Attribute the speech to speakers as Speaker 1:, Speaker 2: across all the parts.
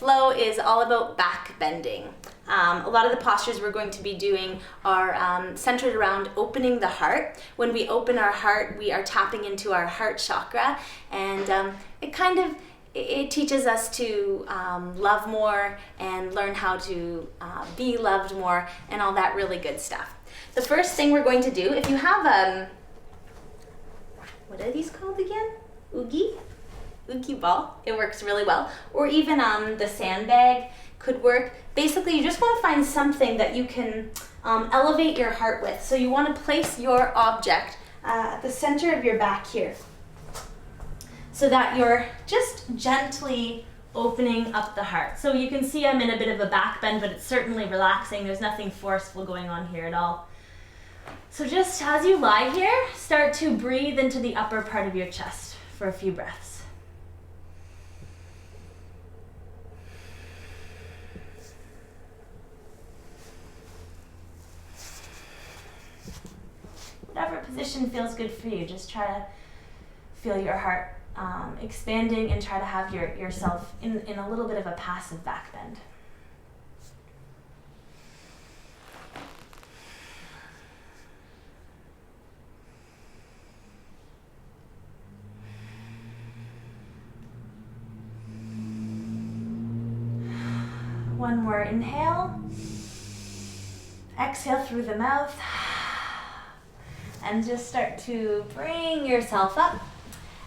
Speaker 1: flow is all about back bending. A lot of the postures we're going to be doing are centered around opening the heart. When we open our heart, we are tapping into our heart chakra, and it teaches us to love more and learn how to be loved more and all that really good stuff. The first thing we're going to do, if you have what are these called again? Oogie ball. It works really well. Or even the sandbag could work. Basically, you just want to find something that you can elevate your heart with. So you want to place your object at the center of your back here, so that you're just gently opening up the heart. So you can see I'm in a bit of a back bend, but it's certainly relaxing. There's nothing forceful going on here at all. So just as you lie here, start to breathe into the upper part of your chest for a few breaths. Whatever position feels good for you, just try to feel your heart expanding and try to have yourself in a little bit of a passive back bend. One more inhale. Exhale through the mouth. And just start to bring yourself up.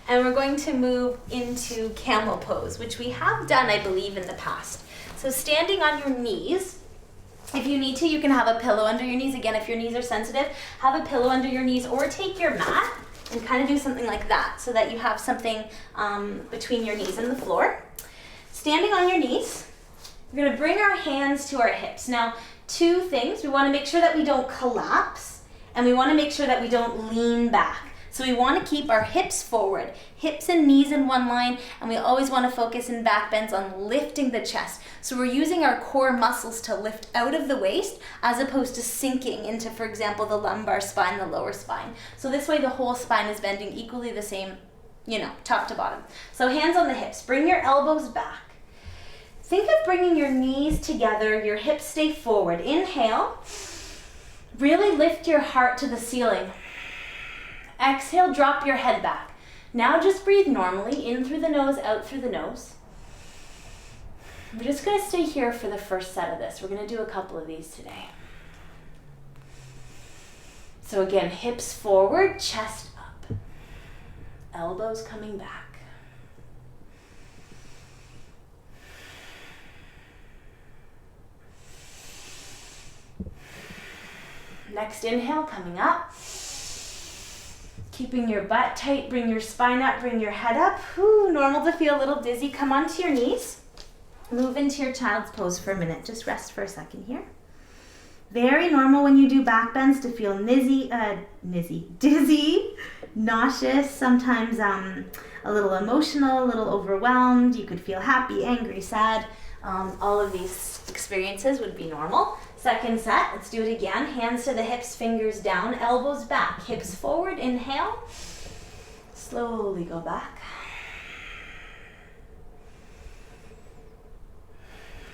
Speaker 1: And we're going to move into camel pose, which we have done, I believe, in the past. So standing on your knees, if you need to, you can have a pillow under your knees. Again, if your knees are sensitive, have a pillow under your knees, or take your mat and kind of do something like that so that you have something between your knees and the floor. Standing on your knees, we're going to bring our hands to our hips. Now, two things. We want to make sure that we don't collapse, and we want to make sure that we don't lean back. So we want to keep our hips forward, hips and knees in one line, and we always want to focus in back bends on lifting the chest. So we're using our core muscles to lift out of the waist as opposed to sinking into, for example, the lumbar spine, the lower spine. So this way the whole spine is bending equally the same, top to bottom. So hands on the hips, bring your elbows back. Think of bringing your knees together, your hips stay forward. Inhale, really lift your heart to the ceiling. Exhale, drop your head back. Now just breathe normally, in through the nose, out through the nose. We're just going to stay here for the first set of this. We're going to do a couple of these today. So again, hips forward, chest up. Elbows coming back. Next inhale, coming up. Keeping your butt tight, bring your spine up, bring your head up. Whew, normal to feel a little dizzy. Come onto your knees. Move into your child's pose for a minute. Just rest for a second here. Very normal when you do back bends to feel dizzy, nauseous, sometimes a little emotional, a little overwhelmed. You could feel happy, angry, sad. All of these experiences would be normal. Second set, let's do it again. Hands to the hips, fingers down, elbows back, hips forward, inhale. Slowly go back.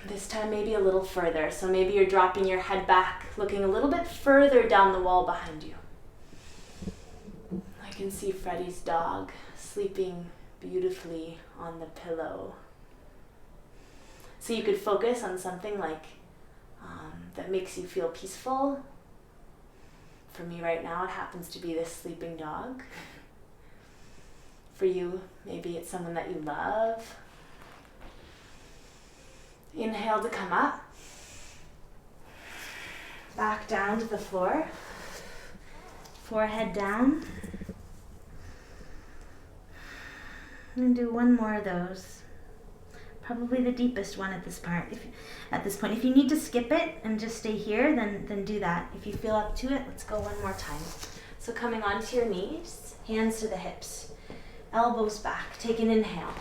Speaker 1: This time maybe a little further. So maybe you're dropping your head back, looking a little bit further down the wall behind you. I can see Freddie's dog sleeping beautifully on the pillow. So you could focus on something like that makes you feel peaceful. For me right now, it happens to be this sleeping dog. For you, maybe it's someone that you love. Inhale to come up. Back down to the floor. Forehead down. And do one more of those. Probably the deepest one at this point. If you need to skip it and just stay here, then do that. If you feel up to it, let's go one more time. So coming onto your knees, hands to the hips, elbows back. Take an inhale.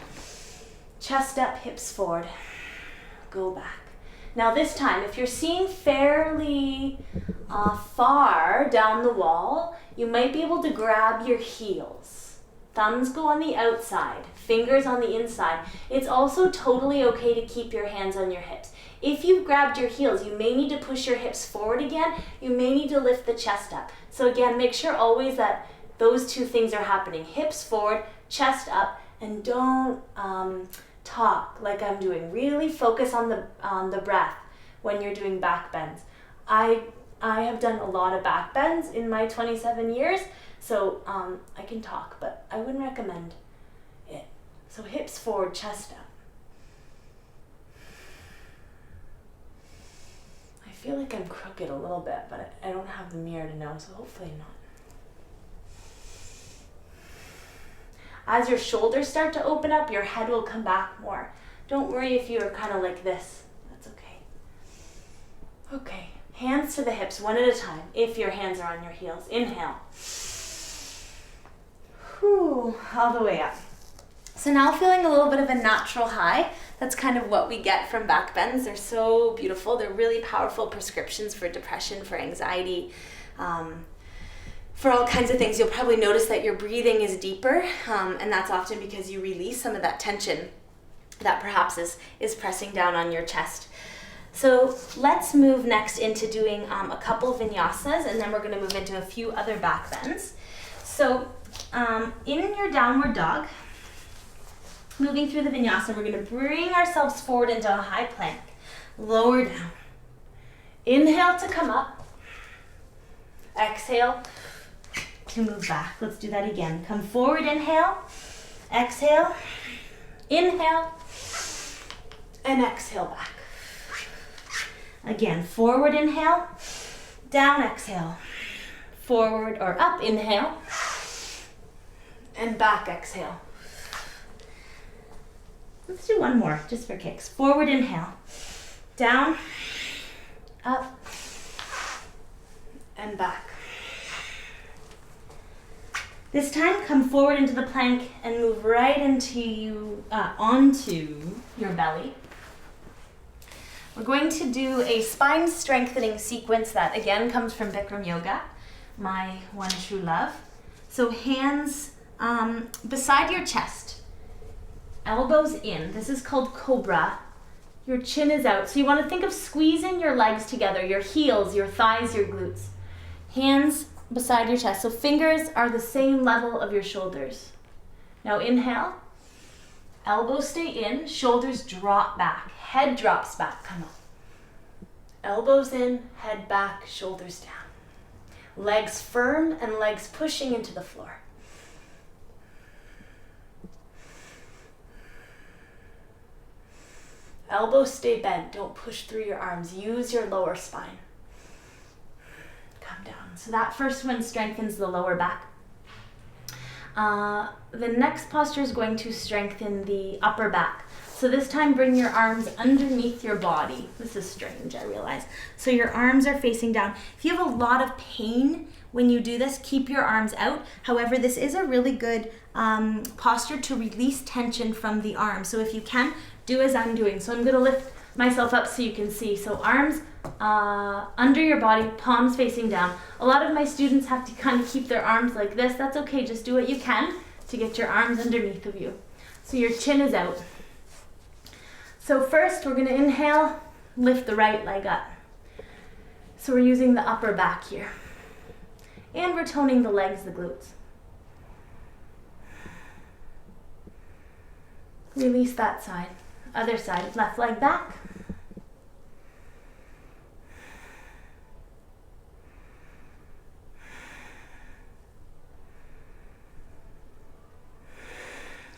Speaker 1: Chest up, hips forward. Go back. Now this time, if you're seeing fairly far down the wall, you might be able to grab your heels. thumbs go on the outside, fingers on the inside. It's also totally okay to keep your hands on your hips. If you've grabbed your heels, you may need to push your hips forward again. You may need to lift the chest up. So again, make sure always that those two things are happening. Hips forward, chest up, and don't talk like I'm doing. Really focus on the breath when you're doing back bends. I have done a lot of back bends in my 27 years, so I can talk, but I wouldn't recommend it. So hips forward, chest up. I feel like I'm crooked a little bit, but I don't have the mirror to know, so hopefully not. As your shoulders start to open up, your head will come back more. Don't worry if you're kind of like this. That's okay. Okay, hands to the hips, one at a time, if your hands are on your heels. Inhale. Whew, all the way up. So now feeling a little bit of a natural high. That's kind of what we get from back bends. They're so beautiful. They're really powerful prescriptions for depression, for anxiety, for all kinds of things. You'll probably notice that your breathing is deeper, and that's often because you release some of that tension that perhaps is pressing down on your chest. So let's move next into doing a couple vinyasas, and then we're going to move into a few other back bends. So in your downward dog, moving through the vinyasa, we're going to bring ourselves forward into a high plank. Lower down. Inhale to come up. Exhale to move back. Let's do that again. Come forward, inhale. Exhale. Inhale. And exhale back. Again, forward inhale. Down exhale. Forward or up inhale. And back exhale. Let's do one more, just for kicks. Forward inhale, down, up, and back. This time, come forward into the plank and move right onto your belly. We're going to do a spine strengthening sequence that again comes from Bikram Yoga, my one true love. So hands beside your chest. Elbows in. This is called cobra. Your chin is out. So you want to think of squeezing your legs together, your heels, your thighs, your glutes. Hands beside your chest. So fingers are the same level of your shoulders. Now inhale. Elbows stay in. Shoulders drop back. Head drops back. Come on. Elbows in, head back, shoulders down. Legs firm and legs pushing into the floor. Elbows stay bent. Don't push through your arms. Use your lower spine. Come down. So that first one strengthens the lower back. The next posture is going to strengthen the upper back. So this time bring your arms underneath your body. This is strange, I realize. So your arms are facing down. If you have a lot of pain when you do this, keep your arms out. However, this is a really good posture to release tension from the arms. So if you can, do as I'm doing. So I'm going to lift myself up so you can see. So arms under your body, palms facing down. A lot of my students have to kind of keep their arms like this. That's okay. Just do what you can to get your arms underneath of you. So your chin is out. So first we're going to inhale, lift the right leg up. So we're using the upper back here. And we're toning the legs, the glutes. Release that side. Other side, left leg back.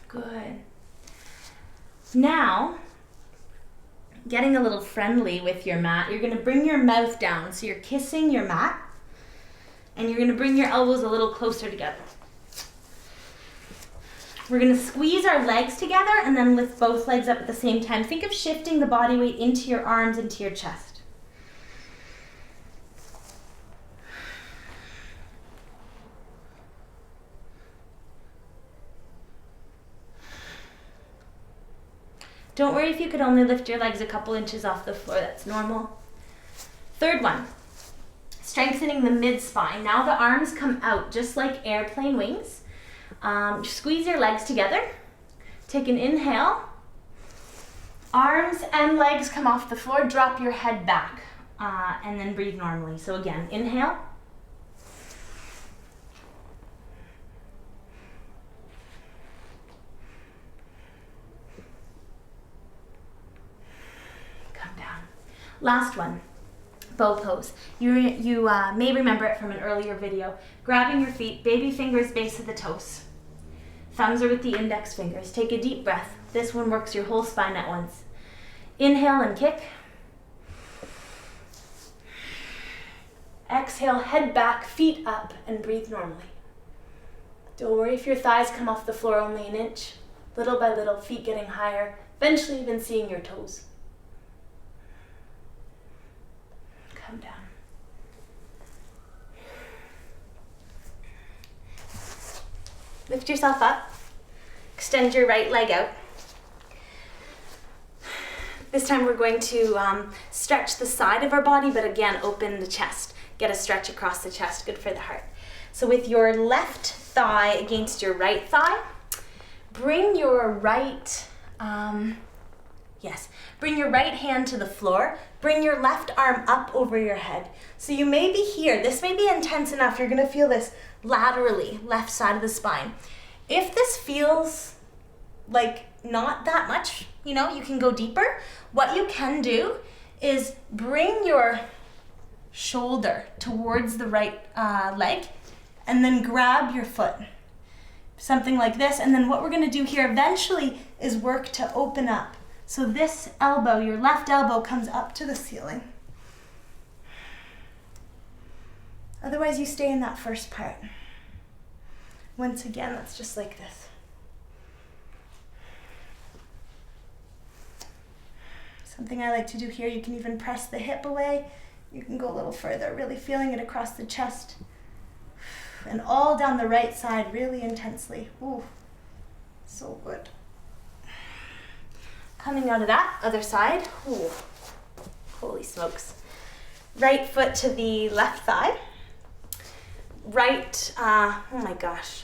Speaker 1: Good. Now, getting a little friendly with your mat, you're going to bring your mouth down. So you're kissing your mat, and you're going to bring your elbows a little closer together. We're going to squeeze our legs together and then lift both legs up at the same time. Think of shifting the body weight into your arms, into your chest. Don't worry if you could only lift your legs a couple inches off the floor, that's normal. Third one, strengthening the mid-spine. Now the arms come out just like airplane wings. Squeeze your legs together. Take an inhale. Arms and legs come off the floor. Drop your head back and then breathe normally. So again, inhale. Come down. Last one. Bow pose. You may remember it from an earlier video. Grabbing your feet, baby fingers base of the toes. Thumbs are with the index fingers. Take a deep breath. This one works your whole spine at once. Inhale and kick. Exhale, head back, feet up, and breathe normally. Don't worry if your thighs come off the floor only an inch. Little by little, feet getting higher, eventually even seeing your toes. Come down. Lift yourself up. Extend your right leg out. This time we're going to stretch the side of our body, but again, open the chest. Get a stretch across the chest, good for the heart. So with your left thigh against your right thigh, bring your right, bring your right hand to the floor. Bring your left arm up over your head. So you may be here. This may be intense enough. You're gonna feel this laterally, left side of the spine. If this feels like not that much, you can go deeper. What you can do is bring your shoulder towards the right leg and then grab your foot. Something like this. And then what we're gonna do here eventually is work to open up. So this elbow, your left elbow, comes up to the ceiling. Otherwise, you stay in that first part. Once again, that's just like this. Something I like to do here, you can even press the hip away. You can go a little further, really feeling it across the chest. And all down the right side, really intensely. Ooh, so good. Coming out of that, other side. Ooh, holy smokes. Right foot to the left thigh. Right, oh my gosh,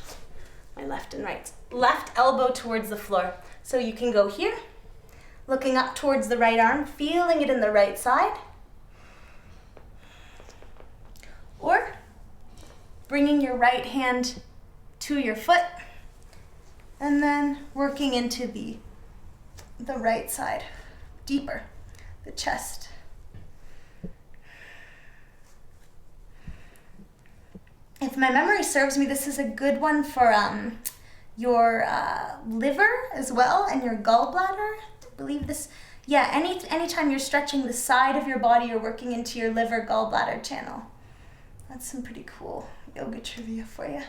Speaker 1: my left and right. Left elbow towards the floor. So you can go here, looking up towards the right arm, feeling it in the right side. Or bringing your right hand to your foot and then working into the right side, deeper, the chest. If my memory serves me, this is a good one for your liver as well and your gallbladder. I believe this, yeah, anytime you're stretching the side of your body, you're working into your liver gallbladder channel. That's some pretty cool yoga trivia for you.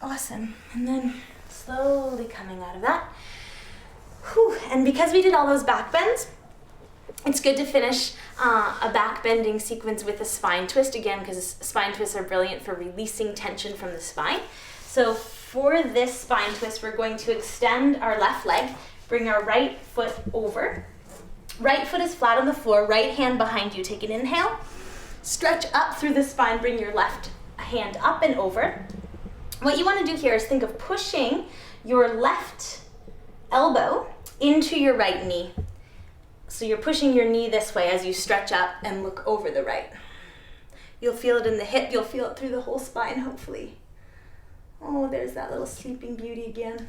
Speaker 1: Awesome. And then slowly coming out of that. Whew. And because we did all those back bends, it's good to finish a back bending sequence with a spine twist again, because spine twists are brilliant for releasing tension from the spine. So for this spine twist, we're going to extend our left leg, bring our right foot over. Right foot is flat on the floor, right hand behind you. Take an inhale, stretch up through the spine, bring your left hand up and over. What you want to do here is think of pushing your left elbow into your right knee. So you're pushing your knee this way as you stretch up and look over the right. You'll feel it in the hip, you'll feel it through the whole spine, hopefully. Oh, there's that little sleeping beauty again.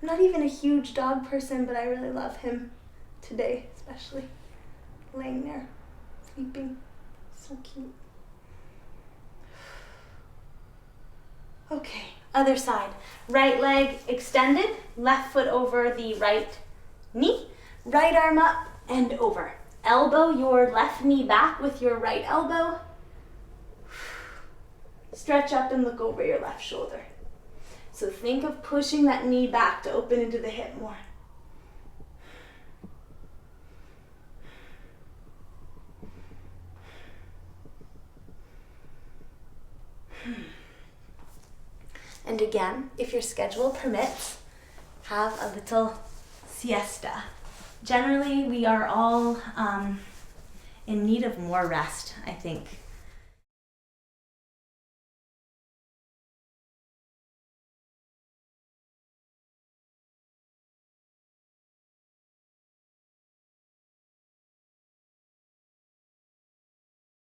Speaker 1: I'm not even a huge dog person, but I really love him today, especially. Laying there, sleeping. So cute. Okay, other side. Right leg extended, left foot over the right knee, right arm up and over. Elbow your left knee back with your right elbow. Stretch up and look over your left shoulder. So think of pushing that knee back to open into the hip more. And again, if your schedule permits, have a little siesta. generally we are all in need of more rest, I think.